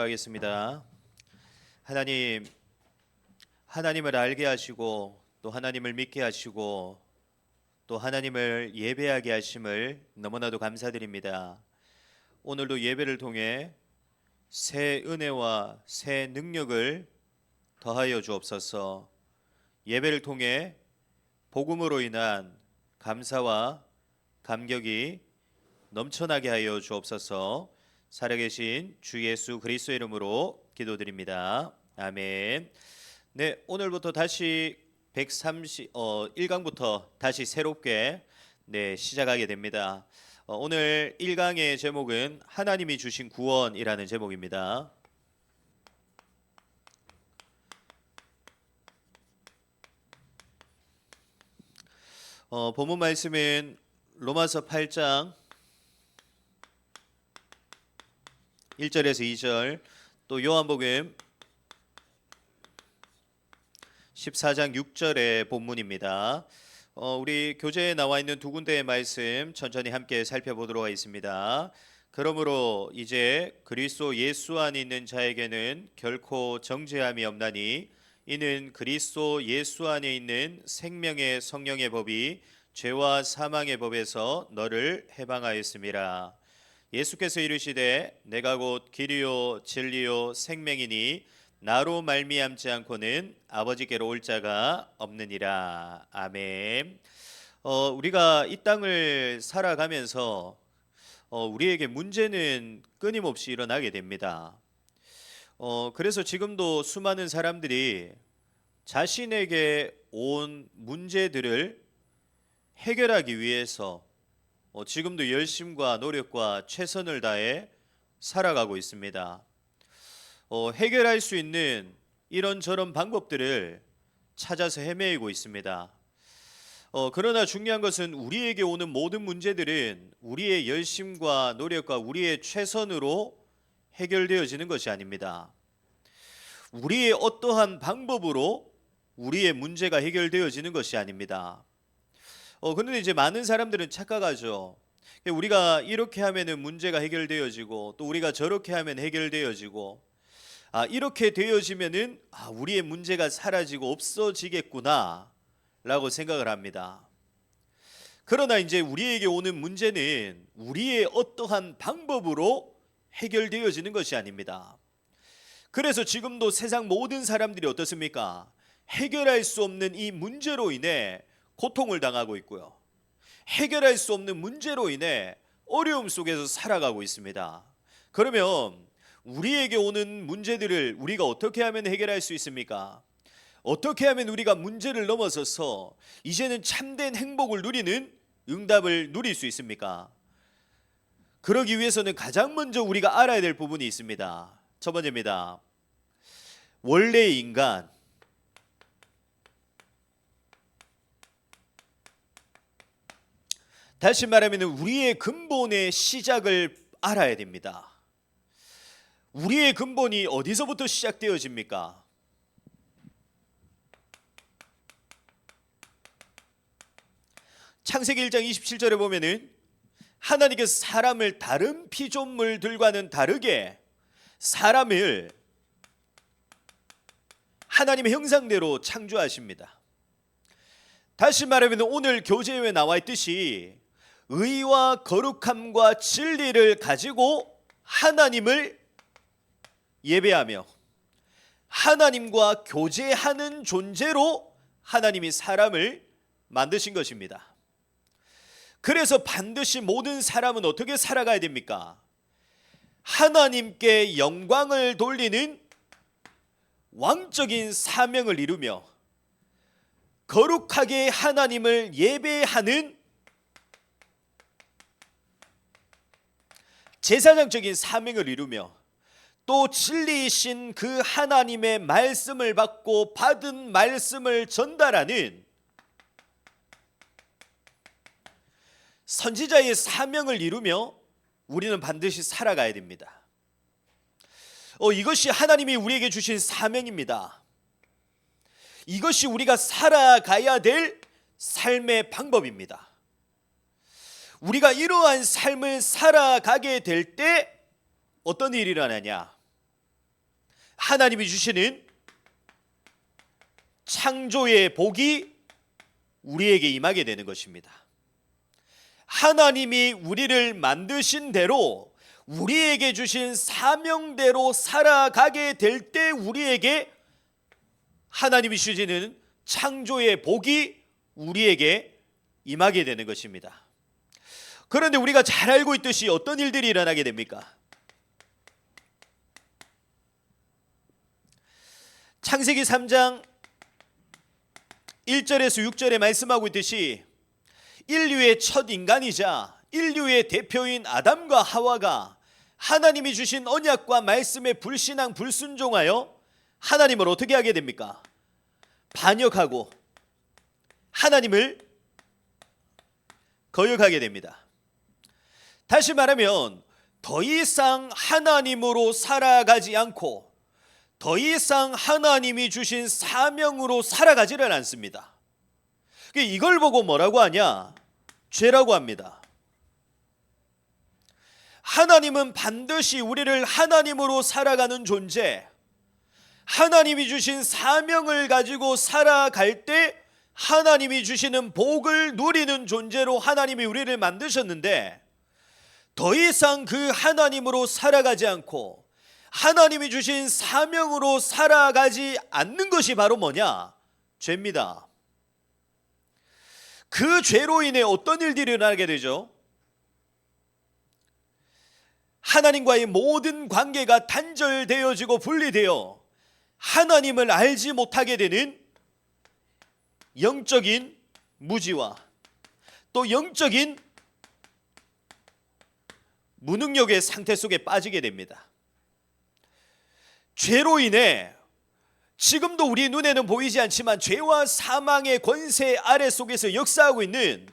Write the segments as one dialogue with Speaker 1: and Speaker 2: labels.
Speaker 1: 하겠습니다. 하나님을 알게 하시고 또 하나님을 믿게 하시고 또 하나님을 예배하게 하심을 너무나도 감사드립니다. 오늘도 예배를 통해 새 은혜와 새 능력을 더하여 주옵소서. 예배를 통해 복음으로 인한 감사와 감격이 넘쳐나게 하여 주옵소서. 살아계신 주 예수 그리스도의 이름으로 기도드립니다. 아멘. 네, 오늘부터 다시 1강부터 다시 새롭게 시작하게 됩니다. 오늘 1강의 제목은 하나님이 주신 구원이라는 제목입니다. 본문 말씀은 로마서 8장 1절에서 2절, 또 요한복음 14장 6절의 본문입니다. 우리 교재에 나와 있는 두 군데의 말씀 천천히 함께 살펴보도록 하겠습니다. 그러므로 이제 그리스도 예수 안에 있는 자에게는 결코 정죄함이 없나니 이는 그리스도 예수 안에 있는 생명의 성령의 법이 죄와 사망의 법에서 너를 해방하였음이라. 예수께서 이르시되 내가 곧 길이요 진리요 생명이니 나로 말미암지 않고는 아버지께로 올 자가 없느니라. 아멘. 우리가 이 땅을 살아가면서 우리에게 문제는 끊임없이 일어나게 됩니다. 그래서 지금도 수많은 사람들이 자신에게 온 문제들을 해결하기 위해서 지금도 열심과 노력과 최선을 다해 살아가고 있습니다. 해결할 수 있는 이런저런 방법들을 찾아서 헤매이고 있습니다. 그러나 중요한 것은 우리에게 오는 모든 문제들은 우리의 열심과 노력과 우리의 최선으로 해결되어지는 것이 아닙니다. 우리의 어떠한 방법으로 우리의 문제가 해결되어지는 것이 아닙니다. 그런데 이제 많은 사람들은 착각하죠. 우리가 이렇게 하면은 문제가 해결되어지고 또 우리가 저렇게 하면 해결되어지고 이렇게 되어지면은 우리의 문제가 사라지고 없어지겠구나 라고 생각을 합니다. 그러나 이제 우리에게 오는 문제는 우리의 어떠한 방법으로 해결되어지는 것이 아닙니다. 그래서 지금도 세상 모든 사람들이 어떻습니까? 해결할 수 없는 이 문제로 인해 고통을 당하고 있고요. 해결할 수 없는 문제로 인해 어려움 속에서 살아가고 있습니다. 그러면 우리에게 오는 문제들을 우리가 어떻게 하면 해결할 수 있습니까? 어떻게 하면 우리가 문제를 넘어서서 이제는 참된 행복을 누리는 응답을 누릴 수 있습니까? 그러기 위해서는 가장 먼저 우리가 알아야 될 부분이 있습니다. 첫 번째입니다. 원래의 인간, 다시 말하면 우리의 근본의 시작을 알아야 됩니다. 우리의 근본이 어디서부터 시작되어집니까? 창세기 1장 27절에 보면은 하나님께서 사람을 다른 피조물들과는 다르게 사람을 하나님의 형상대로 창조하십니다. 다시 말하면 오늘 교재에 나와 있듯이 의와 거룩함과 진리를 가지고 하나님을 예배하며 하나님과 교제하는 존재로 하나님이 사람을 만드신 것입니다. 그래서 반드시 모든 사람은 어떻게 살아가야 됩니까? 하나님께 영광을 돌리는 왕적인 사명을 이루며 거룩하게 하나님을 예배하는 제사장적인 사명을 이루며 또 진리이신 그 하나님의 말씀을 받고 받은 말씀을 전달하는 선지자의 사명을 이루며 우리는 반드시 살아가야 됩니다. 이것이 하나님이 우리에게 주신 사명입니다. 이것이 우리가 살아가야 될 삶의 방법입니다. 우리가 이러한 삶을 살아가게 될 때 어떤 일이 일어나냐? 하나님이 주시는 창조의 복이 우리에게 임하게 되는 것입니다. 하나님이 우리를 만드신 대로 우리에게 주신 사명대로 살아가게 될 때 우리에게 하나님이 주시는 창조의 복이 우리에게 임하게 되는 것입니다. 그런데 우리가 잘 알고 있듯이 어떤 일들이 일어나게 됩니까? 창세기 3장 1절에서 6절에 말씀하고 있듯이 인류의 첫 인간이자 인류의 대표인 아담과 하와가 하나님이 주신 언약과 말씀에 불신앙 불순종하여 하나님을 어떻게 하게 됩니까? 반역하고 하나님을 거역하게 됩니다. 다시 말하면 더 이상 하나님으로 살아가지 않고 더 이상 하나님이 주신 사명으로 살아가지를 않습니다. 이걸 보고 뭐라고 하냐? 죄라고 합니다. 하나님은 반드시 우리를 하나님으로 살아가는 존재, 하나님이 주신 사명을 가지고 살아갈 때 하나님이 주시는 복을 누리는 존재로 하나님이 우리를 만드셨는데 더 이상 그 하나님으로 살아가지 않고 하나님이 주신 사명으로 살아가지 않는 것이 바로 뭐냐? 죄입니다. 그 죄로 인해 어떤 일들이 일어나게 되죠? 하나님과의 모든 관계가 단절되어지고 분리되어 하나님을 알지 못하게 되는 영적인 무지와 또 영적인 무능력의 상태 속에 빠지게 됩니다. 죄로 인해 지금도 우리 눈에는 보이지 않지만 죄와 사망의 권세 아래 속에서 역사하고 있는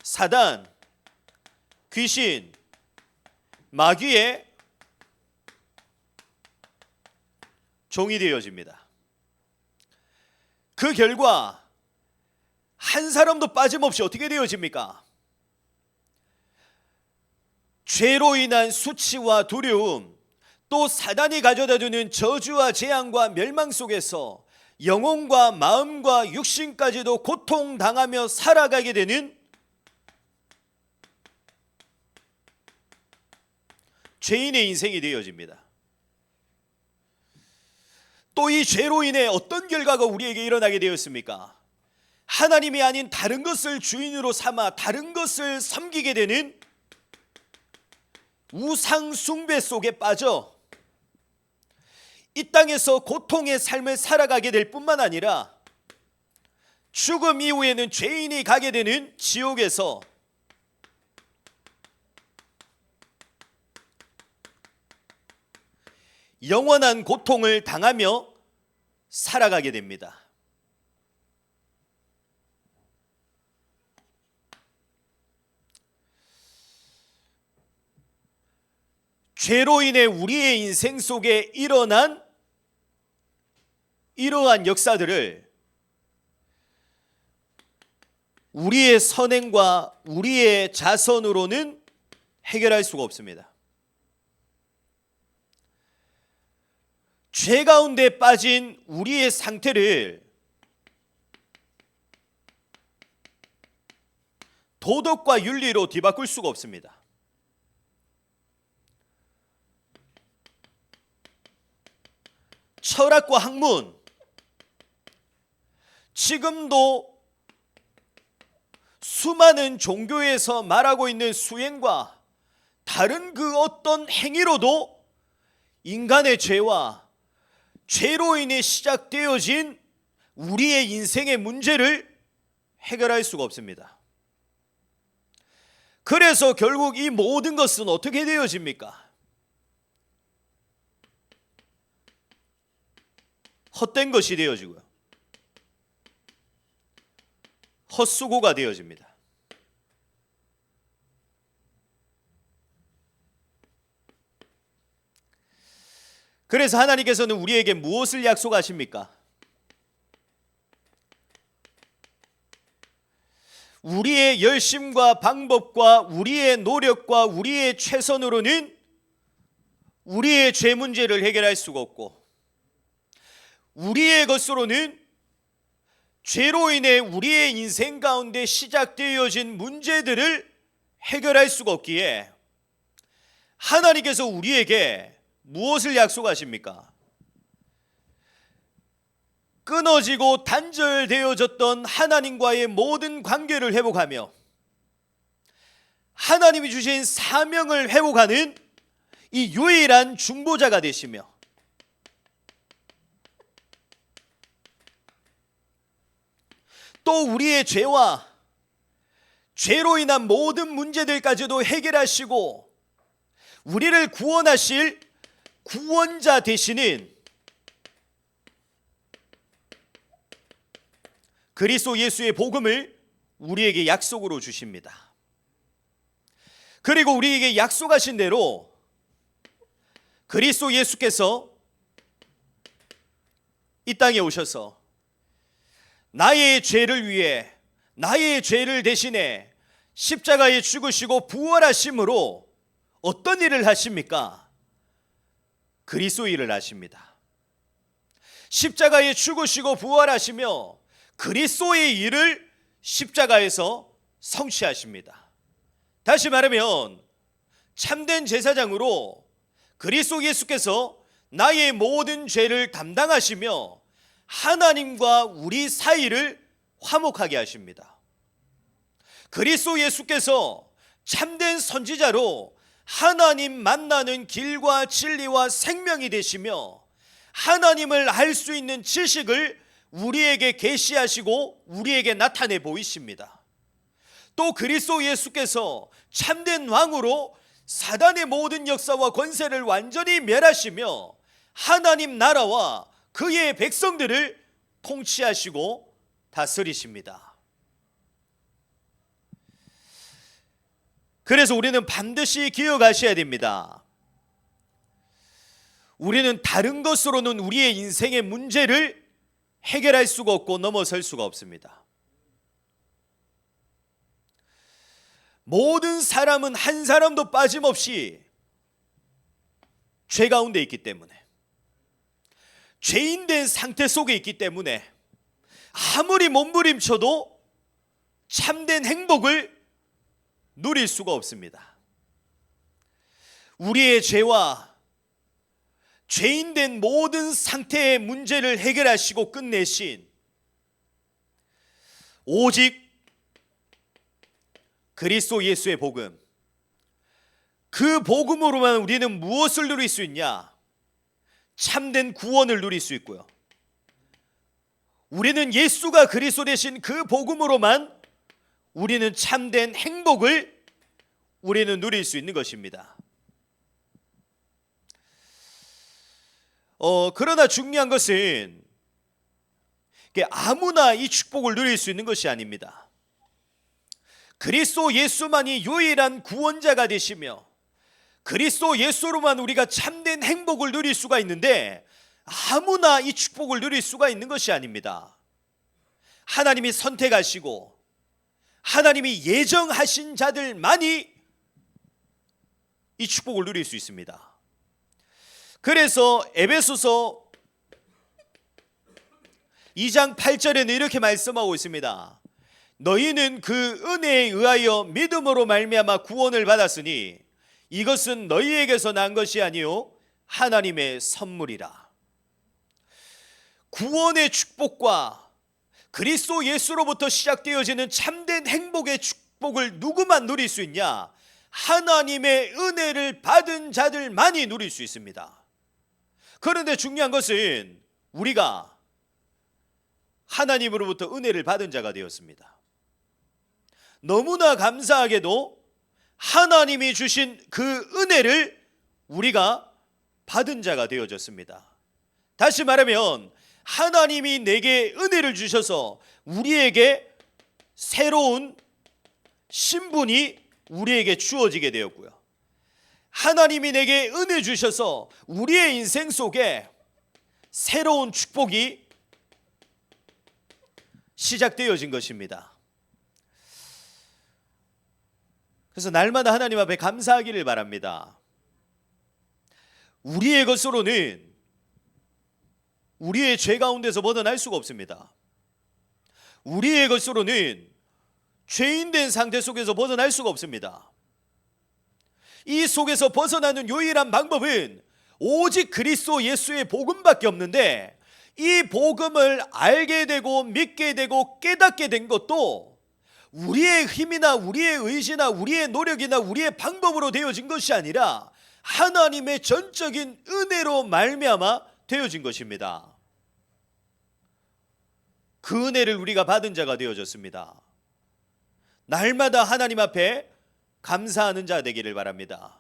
Speaker 1: 사단, 귀신, 마귀의 종이 되어집니다. 그 결과 한 사람도 빠짐없이 어떻게 되어집니까? 죄로 인한 수치와 두려움, 또 사단이 가져다주는 저주와 재앙과 멸망 속에서 영혼과 마음과 육신까지도 고통당하며 살아가게 되는 죄인의 인생이 되어집니다. 또 이 죄로 인해 어떤 결과가 우리에게 일어나게 되었습니까? 하나님이 아닌 다른 것을 주인으로 삼아 다른 것을 섬기게 되는 우상 숭배 속에 빠져 이 땅에서 고통의 삶을 살아가게 될 뿐만 아니라 죽음 이후에는 죄인이 가게 되는 지옥에서 영원한 고통을 당하며 살아가게 됩니다. 죄로 인해 우리의 인생 속에 일어난 이러한 역사들을 우리의 선행과 우리의 자선으로는 해결할 수가 없습니다. 죄 가운데 빠진 우리의 상태를 도덕과 윤리로 뒤바꿀 수가 없습니다. 철학과 학문, 지금도 수많은 종교에서 말하고 있는 수행과 다른 그 어떤 행위로도 인간의 죄와 죄로 인해 시작되어진 우리의 인생의 문제를 해결할 수가 없습니다. 그래서 결국 이 모든 것은 어떻게 되어집니까? 헛된 것이 되어지고요. 헛수고가 되어집니다. 그래서 하나님께서는 우리에게 무엇을 약속하십니까? 우리의 열심과 방법과 우리의 노력과 우리의 최선으로는 우리의 죄 문제를 해결할 수가 없고 우리의 것으로는 죄로 인해 우리의 인생 가운데 시작되어진 문제들을 해결할 수가 없기에 하나님께서 우리에게 무엇을 약속하십니까? 끊어지고 단절되어졌던 하나님과의 모든 관계를 회복하며 하나님이 주신 사명을 회복하는 이 유일한 중보자가 되시며 또 우리의 죄와 죄로 인한 모든 문제들까지도 해결하시고 우리를 구원하실 구원자 되시는 그리스도 예수의 복음을 우리에게 약속으로 주십니다. 그리고 우리에게 약속하신 대로 그리스도 예수께서 이 땅에 오셔서 나의 죄를 위해 나의 죄를 대신해 십자가에 죽으시고 부활하심으로 어떤 일을 하십니까? 그리스도 일을 하십니다. 십자가에 죽으시고 부활하시며 그리스도의 일을 십자가에서 성취하십니다. 다시 말하면 참된 제사장으로 그리스도 예수께서 나의 모든 죄를 담당하시며 하나님과 우리 사이를 화목하게 하십니다. 그리스도 예수께서 참된 선지자로 하나님 만나는 길과 진리와 생명이 되시며 하나님을 알 수 있는 지식을 우리에게 계시하시고 우리에게 나타내 보이십니다. 또 그리스도 예수께서 참된 왕으로 사단의 모든 역사와 권세를 완전히 멸하시며 하나님 나라와 그의 백성들을 통치하시고 다스리십니다. 그래서 우리는 반드시 기억하셔야 됩니다. 우리는 다른 것으로는 우리의 인생의 문제를 해결할 수가 없고 넘어설 수가 없습니다. 모든 사람은 한 사람도 빠짐없이 죄 가운데 있기 때문에, 죄인된 상태 속에 있기 때문에 아무리 몸부림쳐도 참된 행복을 누릴 수가 없습니다. 우리의 죄와 죄인된 모든 상태의 문제를 해결하시고 끝내신 오직 그리스도 예수의 복음, 그 복음으로만 우리는 무엇을 누릴 수 있냐? 참된 구원을 누릴 수 있고요. 우리는 예수가 그리스도 되신 그 복음으로만 우리는 참된 행복을 우리는 누릴 수 있는 것입니다. 그러나 중요한 것은 아무나 이 축복을 누릴 수 있는 것이 아닙니다. 그리스도 예수만이 유일한 구원자가 되시며 그리스도 예수로만 우리가 참된 행복을 누릴 수가 있는데 아무나 이 축복을 누릴 수가 있는 것이 아닙니다. 하나님이 선택하시고 하나님이 예정하신 자들만이 이 축복을 누릴 수 있습니다. 그래서 에베소서 2장 8절에는 이렇게 말씀하고 있습니다. 너희는 그 은혜에 의하여 믿음으로 말미암아 구원을 받았으니 이것은 너희에게서 난 것이 아니요 하나님의 선물이라. 구원의 축복과 그리스도 예수로부터 시작되어지는 참된 행복의 축복을 누구만 누릴 수 있냐? 하나님의 은혜를 받은 자들만이 누릴 수 있습니다. 그런데 중요한 것은 우리가 하나님으로부터 은혜를 받은 자가 되었습니다. 너무나 감사하게도 하나님이 주신 그 은혜를 우리가 받은 자가 되어졌습니다. 다시 말하면 하나님이 내게 은혜를 주셔서 우리에게 새로운 신분이 우리에게 주어지게 되었고요. 하나님이 내게 은혜 주셔서 우리의 인생 속에 새로운 축복이 시작되어진 것입니다. 그래서 날마다 하나님 앞에 감사하기를 바랍니다. 우리의 것으로는 우리의 죄 가운데서 벗어날 수가 없습니다. 우리의 것으로는 죄인된 상태 속에서 벗어날 수가 없습니다. 이 속에서 벗어나는 유일한 방법은 오직 그리스도 예수의 복음밖에 없는데, 이 복음을 알게 되고 믿게 되고 깨닫게 된 것도 우리의 힘이나 우리의 의지나 우리의 노력이나 우리의 방법으로 되어진 것이 아니라 하나님의 전적인 은혜로 말미암아 되어진 것입니다. 그 은혜를 우리가 받은 자가 되어졌습니다. 날마다 하나님 앞에 감사하는 자 되기를 바랍니다.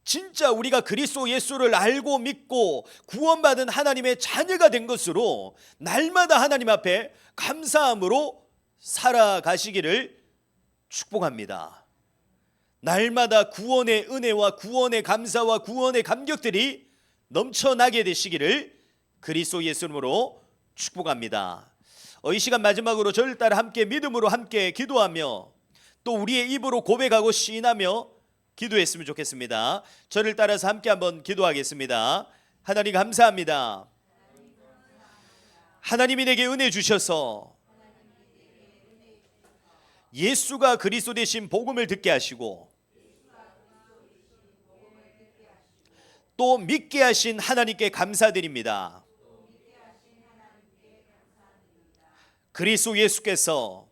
Speaker 1: 진짜 우리가 그리스도 예수를 알고 믿고 구원받은 하나님의 자녀가 된 것으로 날마다 하나님 앞에 감사함으로 살아가시기를 축복합니다. 날마다 구원의 은혜와 구원의 감사와 구원의 감격들이 넘쳐나게 되시기를 그리스도 예수님으로 축복합니다. 이 시간 마지막으로 저를 따라 함께 믿음으로 함께 기도하며 또 우리의 입으로 고백하고 시인하며 기도했으면 좋겠습니다. 저를 따라서 함께 한번 기도하겠습니다. 하나님 감사합니다. 하나님이 내게 은혜 주셔서 예수가 그리스도 되신 복음을 듣게 하시고 또 믿게 하신 하나님께 감사드립니다. 그리스도 예수께서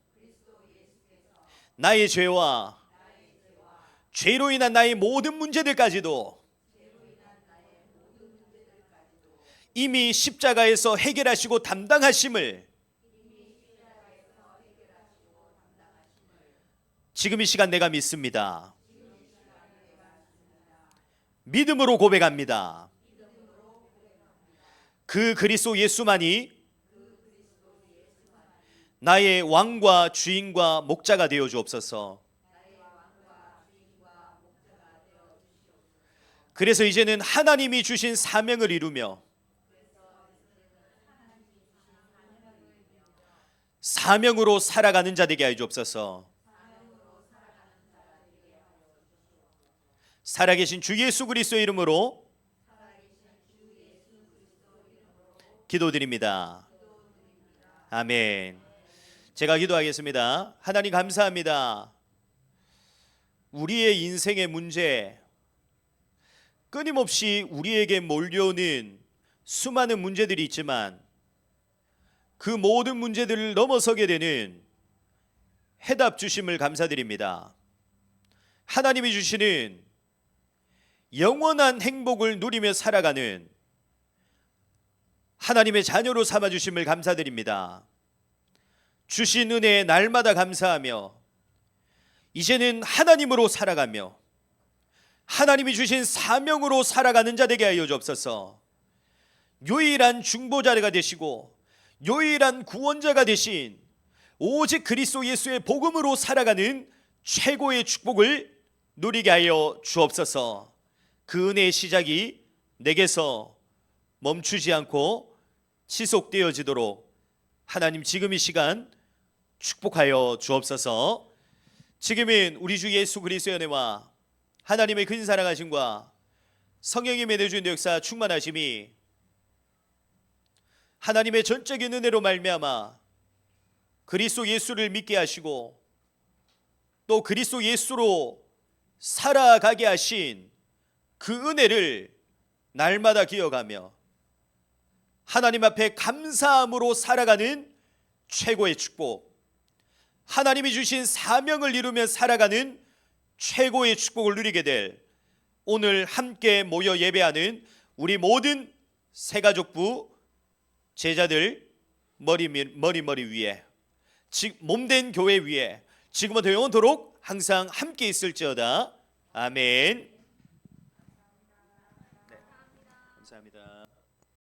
Speaker 1: 나의 죄와 죄로 인한 나의 모든 문제들까지도 이미 십자가에서 해결하시고 담당하심을 지금 이 시간 내가 믿습니다. 믿음으로 고백합니다. 그 그리스도 예수만이 나의 왕과 주인과 목자가 되어 주옵소서. 그래서 이제는 하나님이 주신 사명을 이루며 사명으로 살아가는 자 되게 하여 주옵소서. 살아계신 주 예수 그리스도의 이름으로 기도드립니다. 아멘. 제가 기도하겠습니다. 하나님 감사합니다. 우리의 인생의 문제, 끊임없이 우리에게 몰려오는 수많은 문제들이 있지만 그 모든 문제들을 넘어서게 되는 해답 주심을 감사드립니다. 하나님이 주시는 영원한 행복을 누리며 살아가는 하나님의 자녀로 삼아주심을 감사드립니다. 주신 은혜에 날마다 감사하며 이제는 하나님으로 살아가며 하나님이 주신 사명으로 살아가는 자 되게 하여 주옵소서. 유일한 중보자가 되시고 유일한 구원자가 되신 오직 그리스도 예수의 복음으로 살아가는 최고의 축복을 누리게 하여 주옵소서. 그 은혜의 시작이 내게서 멈추지 않고 지속되어지도록 하나님 지금 이 시간 축복하여 주옵소서. 지금은 우리 주 예수 그리스도의 은혜와 하나님의 큰 사랑하심과 성령님의 내주인 역사 충만하심이 하나님의 전적인 은혜로 말미암아 그리스도 예수를 믿게 하시고 또 그리스도 예수로 살아가게 하신 그 은혜를 날마다 기억하며 하나님 앞에 감사함으로 살아가는 최고의 축복, 하나님이 주신 사명을 이루며 살아가는 최고의 축복을 누리게 될 오늘 함께 모여 예배하는 우리 모든 새가족부 제자들 머리 위에 몸된 교회 위에 지금부터 영원토록 항상 함께 있을지어다. 아멘. 네, 감사합니다.